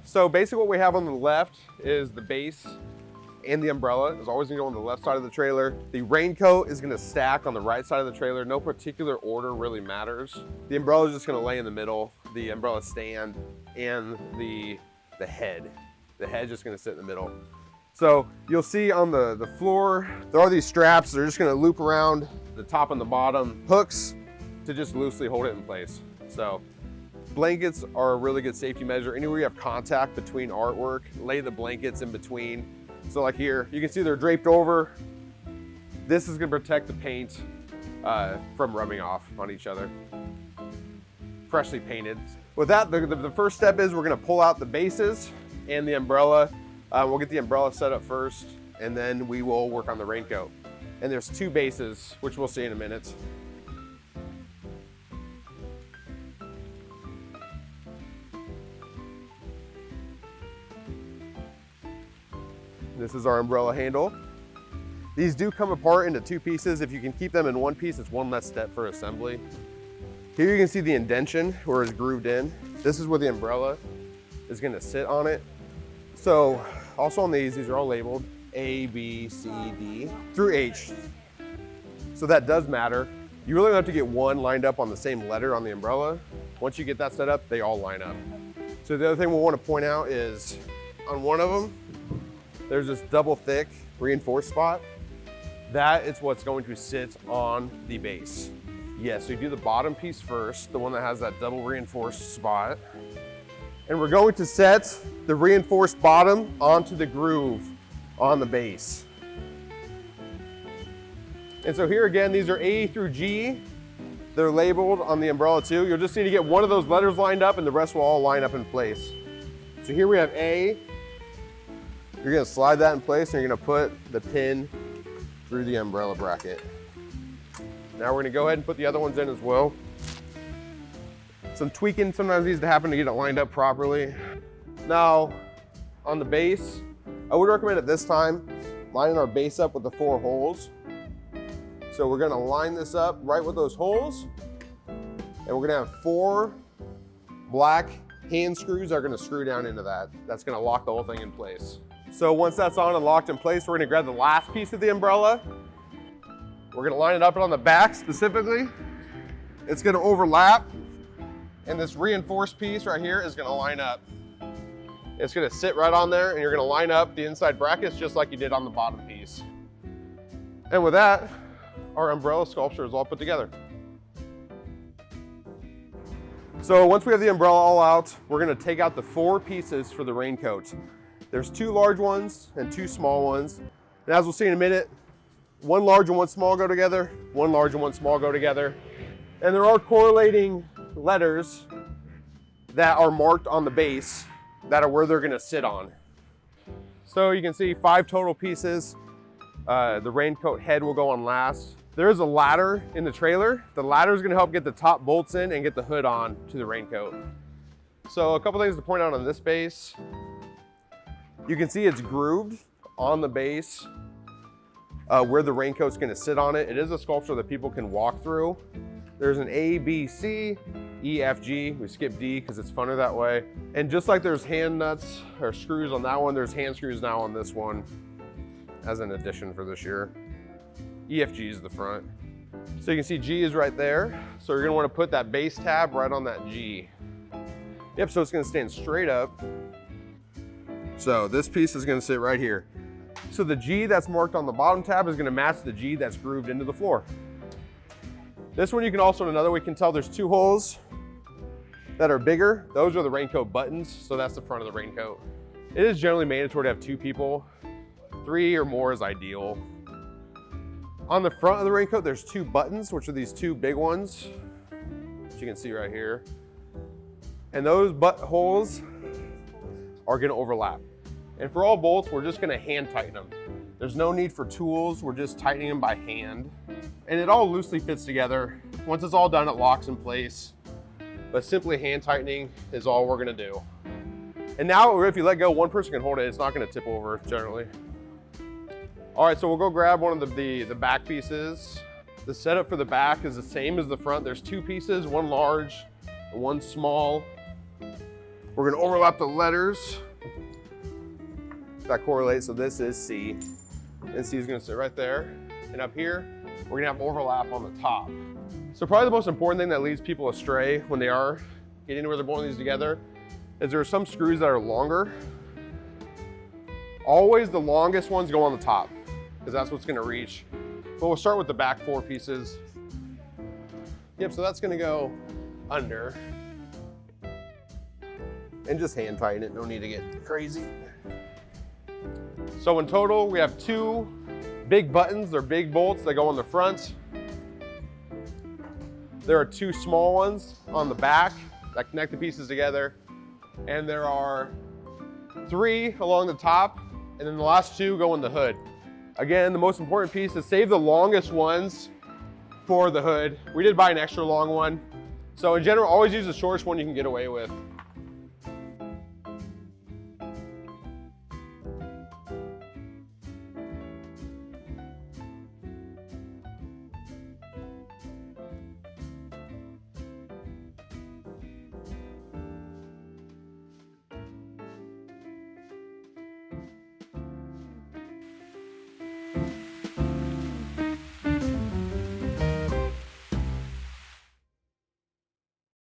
So basically what we have on the left is the base, and the umbrella is always gonna go on the left side of the trailer. The raincoat is gonna stack on the right side of the trailer. No particular order really matters. The umbrella is just gonna lay in the middle, the umbrella stand, and the head. The head's just gonna sit in the middle. So you'll see on the floor, there are these straps. They're just gonna loop around the top and the bottom hooks to just loosely hold it in place. So blankets are a really good safety measure. Anywhere you have contact between artwork, lay the blankets in between. So like here, you can see they're draped over. This is gonna protect the paint from rubbing off on each other. Freshly painted. With that, the first step is we're gonna pull out the bases and the umbrella. We'll get the umbrella set up first, and then we will work on the raincoat. And there's two bases, which we'll see in a minute. This is our umbrella handle. These do come apart into two pieces. If you can keep them in one piece, it's one less step for assembly. Here you can see the indention where it's grooved in. This is where the umbrella is gonna sit on it. So also on these are all labeled A, B, C, D through H. So that does matter. You really don't have to get one lined up on the same letter on the umbrella. Once you get that set up, they all line up. So the other thing we'll wanna point out is on one of them, there's this double thick reinforced spot. That is what's going to sit on the base. Yeah, so you do the bottom piece first, the one that has that double reinforced spot. And we're going to set the reinforced bottom onto the groove on the base. And so here again, these are A through G. They're labeled on the umbrella too. You'll just need to get one of those letters lined up and the rest will all line up in place. So here we have A. You're gonna slide that in place and you're gonna put the pin through the umbrella bracket. Now we're gonna go ahead and put the other ones in as well. Some tweaking sometimes needs to happen to get it lined up properly. Now, on the base, I would recommend at this time, lining our base up with the 4 holes. So we're gonna line this up right with those holes, and we're gonna have 4 black hand screws that are gonna screw down into that. That's gonna lock the whole thing in place. So once that's on and locked in place, we're gonna grab the last piece of the umbrella. We're gonna line it up on the back specifically. It's gonna overlap, and this reinforced piece right here is gonna line up. It's gonna sit right on there, and you're gonna line up the inside brackets just like you did on the bottom piece. And with that, our umbrella sculpture is all put together. So once we have the umbrella all out, we're gonna take out the 4 pieces for the raincoat. There's 2 large ones and 2 small ones. And as we'll see in a minute, 1 large and 1 small go together, 1 large and 1 small go together. And there are correlating letters that are marked on the base that are where they're gonna sit on. So you can see 5 total pieces. The raincoat head will go on last. There is a ladder in the trailer. The ladder is gonna help get the top bolts in and get the hood on to the raincoat. So a couple things to point out on this base. You can see it's grooved on the base where the raincoat's gonna sit on it. It is a sculpture that people can walk through. There's an A, B, C, E, F, G. We skip D because it's funner that way. And just like there's hand nuts or screws on that one, there's hand screws now on this one as an addition for this year. E, F, G is the front. So you can see G is right there. So you're gonna wanna put that base tab right on that G. Yep, so it's gonna stand straight up. So this piece is gonna sit right here. So the G that's marked on the bottom tab is gonna match the G that's grooved into the floor. This one you can also, another way you can tell there's 2 holes that are bigger. Those are the raincoat buttons, so that's the front of the raincoat. It is generally mandatory to have 2 people. 3 or more is ideal. On the front of the raincoat, there's 2 buttons, which are these 2 big ones, which you can see right here. And those holes are gonna overlap. And for all bolts, we're just gonna hand tighten them. There's no need for tools, we're just tightening them by hand. And it all loosely fits together. Once it's all done, it locks in place. But simply hand tightening is all we're gonna do. And now if you let go, one person can hold it, it's not gonna tip over generally. All right, so we'll go grab one of the back pieces. The setup for the back is the same as the front. There's 2 pieces, 1 large and 1 small. We're gonna overlap the letters that correlate. So this is C, and C is gonna sit right there. And up here, we're gonna have overlap on the top. So probably the most important thing that leads people astray when they are getting to where they're bolting these together is there are some screws that are longer. Always the longest ones go on the top because that's what's gonna reach. But we'll start with the back 4 pieces. Yep, so that's gonna go under. And just hand tighten it, no need to get crazy. So in total, we have 2 big buttons. They're big bolts that go on the front. There are 2 small ones on the back that connect the pieces together. And there are 3 along the top, and then the last 2 go in the hood. Again, the most important piece is save the longest ones for the hood. We did buy an extra long one. So in general, always use the shortest one you can get away with.